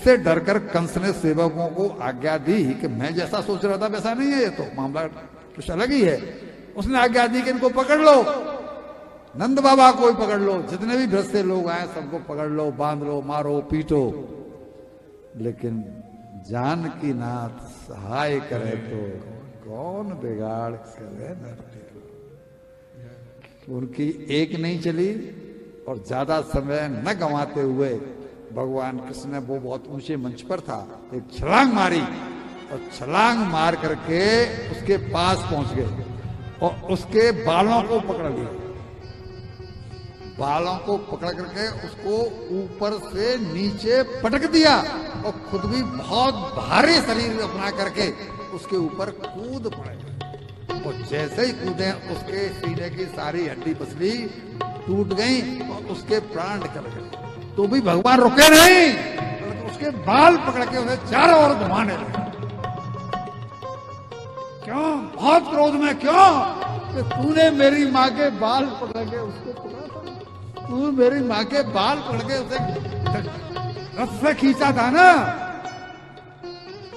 इससे डरकर कंस ने सेवकों को आज्ञा दी कि मैं जैसा सोच रहा था वैसा नहीं है, ये तो मामला कुछ अलग ही है। उसने आज्ञा दी कि इनको पकड़ लो, नंद बाबा को ही पकड़ लो, जितने भी भ्रष्ट लोग आए सबको पकड़ लो, बांध लो, मारो पीटो, लेकिन जानकी नाथ सहाय करे तो कौन बिगाड़ करे धरती। उनकी एक नहीं चली और ज्यादा समय न गंवाते हुए भगवान कृष्ण ने, वो बहुत ऊंचे मंच पर था, एक छलांग मारी और छलांग मार करके उसके पास पहुंच गए और उसके बालों को पकड़ लिया। बालों को पकड़ करके उसको ऊपर से नीचे पटक दिया और खुद भी बहुत भारी शरीर अपना करके उसके ऊपर कूद पड़े। और जैसे ही कूदे उसके सीने की सारी हड्डी पसली टूट गई और उसके प्राण निकल गए। तो भी भगवान रुके नहीं, तो उसके बाल पकड़ के उन्हें चारों ओर घुमाने लगे। क्यों? बहुत क्रोध में। क्यों? कि तूने मेरी माँ के बाल पकड़ के उसको पकड़ा था, तू मेरी माँ के बाल पकड़ के उसे रथ से खींचा था ना,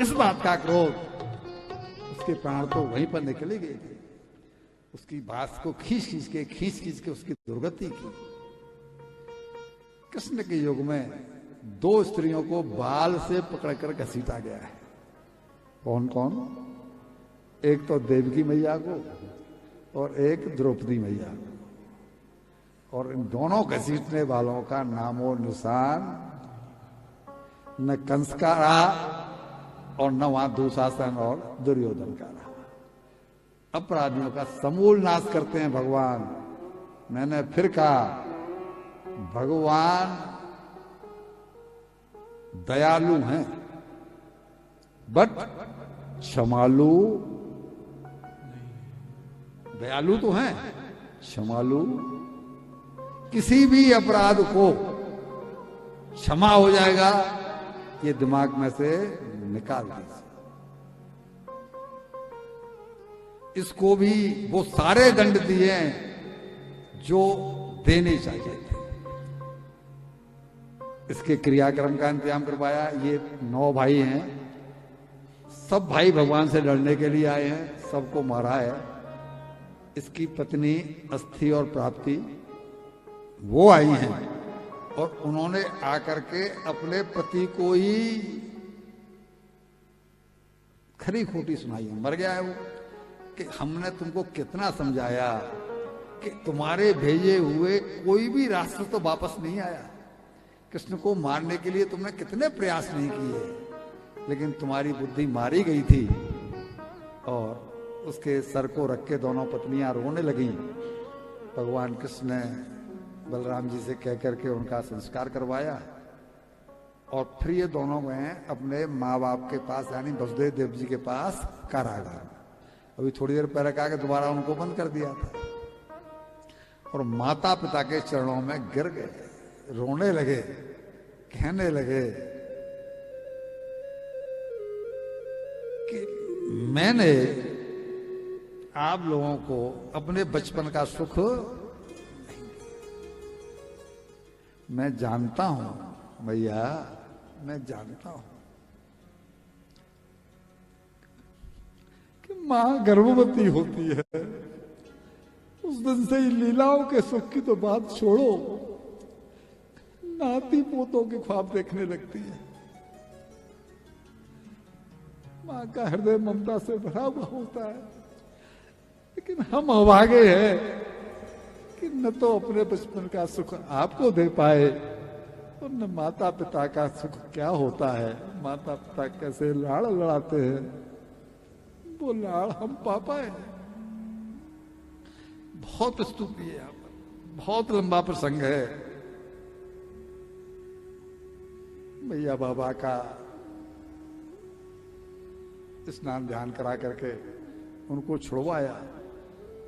इस बात का क्रोध। उसके प्राण तो वहीं पर निकले गए थे। उसकी बात को खींच खींच के उसकी दुर्गति की। कृष्ण के युग में दो स्त्रियों को बाल से पकड़कर घसीटा गया है। कौन कौन? एक तो देवकी मैया को और एक द्रौपदी मैया को। और इन दोनों घसीटने वालों का नामो निशान न कंस का रहा और न वहां दुशासन और दुर्योधन का रहा। अपराधियों का समूल नाश करते हैं भगवान। मैंने फिर कहा, भगवान दयालु हैं बट क्षमालु। दयालु तो हैं, क्षमालु। किसी भी अपराध को क्षमा हो जाएगा, ये दिमाग में से निकाल दीजिए। इसको भी वो सारे दंड दिए जो देने चाहिए थे। इसके क्रियाक्रम का इंतजाम करवाया। ये 9 भाई हैं, सब भाई भगवान से लड़ने के लिए आए हैं, सबको मारा है। इसकी पत्नी अस्थि और प्राप्ति वो आई हैं और उन्होंने आकर के अपने पति को ही खरी खोटी सुनाई है। मर गया है वो, कि हमने तुमको कितना समझाया कि तुम्हारे भेजे हुए कोई भी राष्ट्र तो वापस नहीं आया। कृष्ण को मारने के लिए तुमने कितने प्रयास नहीं किए, लेकिन तुम्हारी बुद्धि मारी गई थी। और उसके सर को रख के दोनों पत्नियां रोने लगी। भगवान कृष्ण ने बलराम जी से कह करके उनका संस्कार करवाया और फिर ये दोनों गए अपने माँ बाप के पास, यानी वसुदेव देव जी के पास कारागार। अभी थोड़ी देर पहले कहा कि दोबारा उनको बंद कर दिया था। और माता पिता के चरणों में गिर गए, रोने लगे, कहने लगे कि मैंने आप लोगों को अपने बचपन का सुख मैं जानता हूं भैया, मैं जानता हूं कि मां गर्भवती होती है, उस दिन से ही लीलाओं के सुख की तो बात छोड़ो, नाती पोतों के ख्वाब देखने लगती है। मां का हृदय ममता से भरा हुआ होता है, लेकिन हम अभागे हैं कि न तो अपने बचपन का सुख आपको दे पाए और न माता पिता का सुख क्या होता है, माता पिता कैसे लाड़ लड़ाते हैं, वो लाड़ हम पा पाए। बहुत स्तुति है, यहाँ पर बहुत लंबा प्रसंग है। भैया बाबा का स्नान ध्यान करा करके उनको छुड़वाया।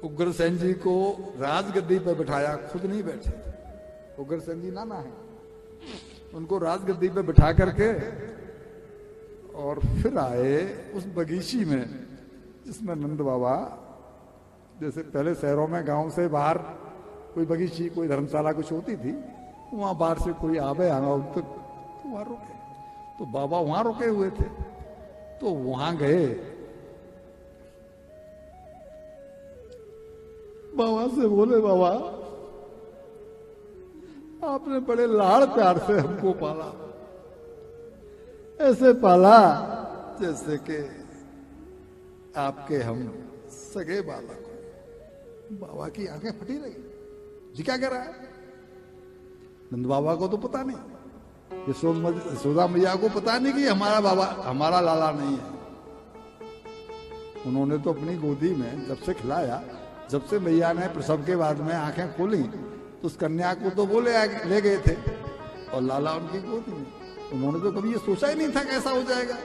उग्रसेन जी को राजगद्दी पर बिठाया, खुद नहीं बैठे। उग्रसेन जी नाना है, उनको राजगद्दी पर बिठा करके और फिर आए उस बगीची में जिसमें नंद बाबा, जैसे पहले शहरों में गांव से बाहर कोई बगीची, कोई धर्मशाला कुछ होती थी, वहां बाहर से कोई आवे आगा तो वहां रुके। तो बाबा वहां रुके हुए थे, तो वहां गए, बाबा से बोले, बाबा आपने बड़े लाड़ प्यार से हमको पाला, ऐसे पाला जैसे कि आपके हम सगे बालक हो। बाबा की आंखें फटी रही, जी क्या कह रहा है? नंद बाबा को तो पता नहीं, यशोदा मैया को पता नहीं कि हमारा बाबा, हमारा लाला नहीं है। उन्होंने तो अपनी गोदी में जब से खिलाया, जब से मैया ने प्रसव के बाद में आंखें खोली, तो उस कन्या को तो वो ले गए थे और लाला उनकी गोदी में। उन्होंने तो कभी ये सोचा ही नहीं था कैसा हो जाएगा।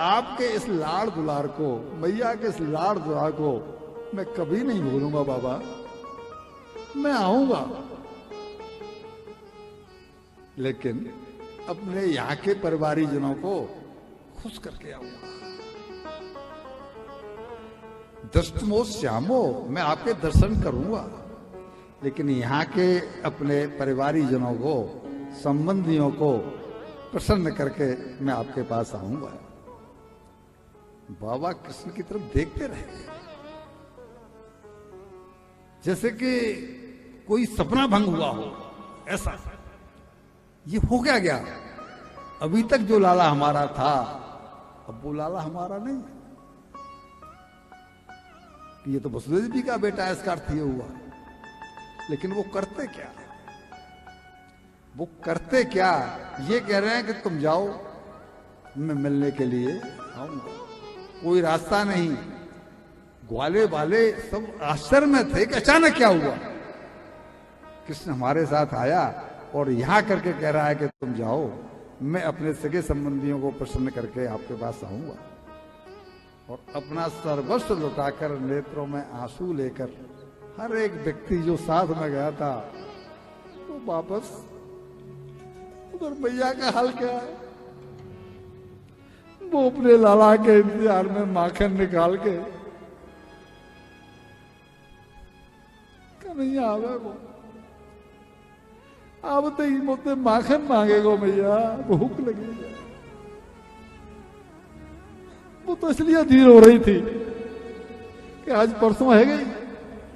आपके इस लाड़ दुलार को, मैया के इस लाड़ दुलार को मैं कभी नहीं भूलूंगा बाबा, मैं आऊंगा, लेकिन अपने यहाँ के परिवारी जनों को खुश करके आऊंगा। दृष्टमो श्यामो, मैं आपके दर्शन करूंगा, लेकिन यहाँ के अपने परिवारी जनों को, संबंधियों को प्रसन्न करके मैं आपके पास आऊंगा। बाबा कृष्ण की तरफ देखते रहे, जैसे कि कोई सपना भंग हुआ हो, ऐसा। ये हो गया अभी तक जो लाला हमारा था, अब वो लाला हमारा नहीं। ये तो वसुदेव जी का बेटा है, इसका अर्थ ये हुआ। लेकिन वो करते क्या, वो करते क्या? ये कह रहे हैं कि तुम जाओ, मैं मिलने के लिए आऊंगा। कोई रास्ता नहीं। ग्वाले वाले सब आश्चर्य में थे कि अचानक क्या हुआ। कृष्ण हमारे साथ आया और यहां करके कह रहा है कि तुम जाओ, मैं अपने सगे संबंधियों को प्रसन्न करके आपके पास आऊंगा। और अपना सर्वस्व लुटाकर, नेत्रों में आंसू लेकर, हर एक व्यक्ति जो साथ में गया था वो वापस। उधर मैया का हाल क्या है? वो अपने लाला के इंतजार में माखन निकाल के नहीं आवे वो। अब तो ही मुझसे माखन मांगेगो मैया, भूख लगी। वो तो इसलिए धीर हो रही थी कि आज परसों है गई,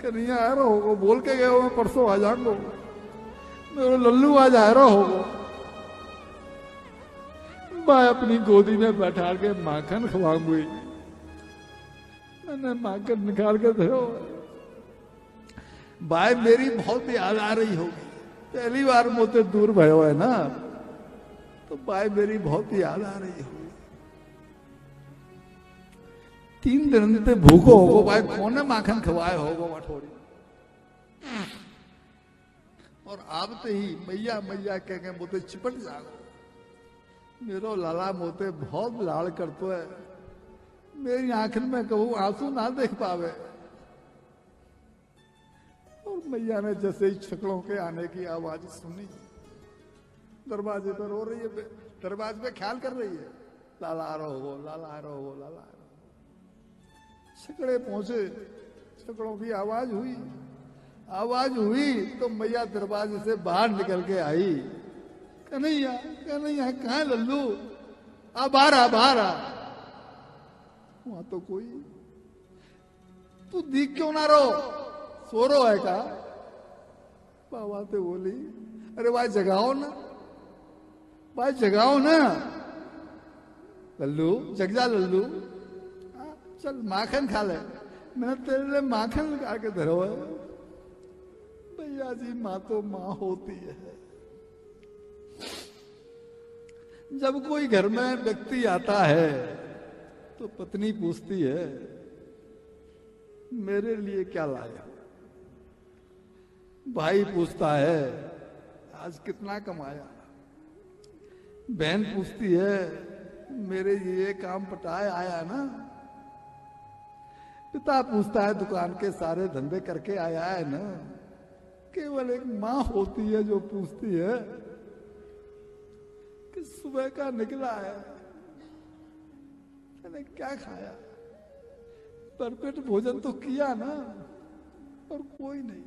कन्हैया आ रहा होगा, बोल के गए हो मैं परसों आ जाऊंगा, मेरे लल्लू आज आ रहा होगा। मैं अपनी गोदी में बैठा के माखन खवाऊंगी। मैंने माखन निकाल के दो। भाई मेरी बहुत याद आ रही होगी, पहली बार मुझसे दूर भयो है ना, तो भाई मेरी बहुत याद आ रही होगी। 3 दिन से भूखो होगो भाई, कौन माखन खवाए होगो थोड़ी। और आते ही मैया मैया कह के मुझे चिपट जाओ। मेरो लाला मोते बहुत लाड़ करतो है, मेरी आंखन में कहूं आंसू ना देख पावे। और मैया ने जैसे ही छकड़ों के आने की आवाज सुनी, दरवाजे पर रो रही है, दरवाजे पे ख्याल कर रही है, लाला आ रहा हो, लाला आ रहा हो, लाला आ रहा हो। छकड़े पहुंचे, छकड़ों की आवाज हुई तो मैया दरवाजे से बाहर निकल के आई। कन्हैया कन्हैया कहाँ है लल्लू, आ बाहर आ। वहां तो कोई, तू दिख क्यों ना रो, सो रो है का? बाबा तो बोली, अरे भाई जगाओ ना, भाई जगाओ ना, लल्लू जग जा लल्लू, चल माखन खा ले, मैंने तेरे लिए माखन निकाल के धरो है। भैया जी माँ तो माँ होती है। जब कोई घर में व्यक्ति आता है तो पत्नी पूछती है मेरे लिए क्या लाया। भाई पूछता है आज कितना कमाया। बहन पूछती है मेरे ये काम पटाए आया ना। पिता पूछता है दुकान के सारे धंधे करके आया है ना। केवल एक माँ होती है जो पूछती है कि सुबह का निकला है, मैंने क्या खाया, भरपेट भोजन तो किया ना, और कोई नहीं।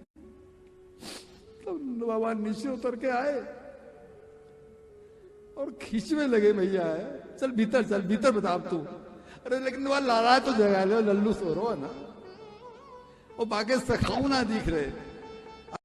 तो बाबा नीचे उतर के आए और खींचने लगे भैया है, चल भीतर बता अब तू। अरे लेकिन वह लाला तो जगा लो, लल्लू सो रहो है ना, और बाकी सखाऊ ना दिख रहे।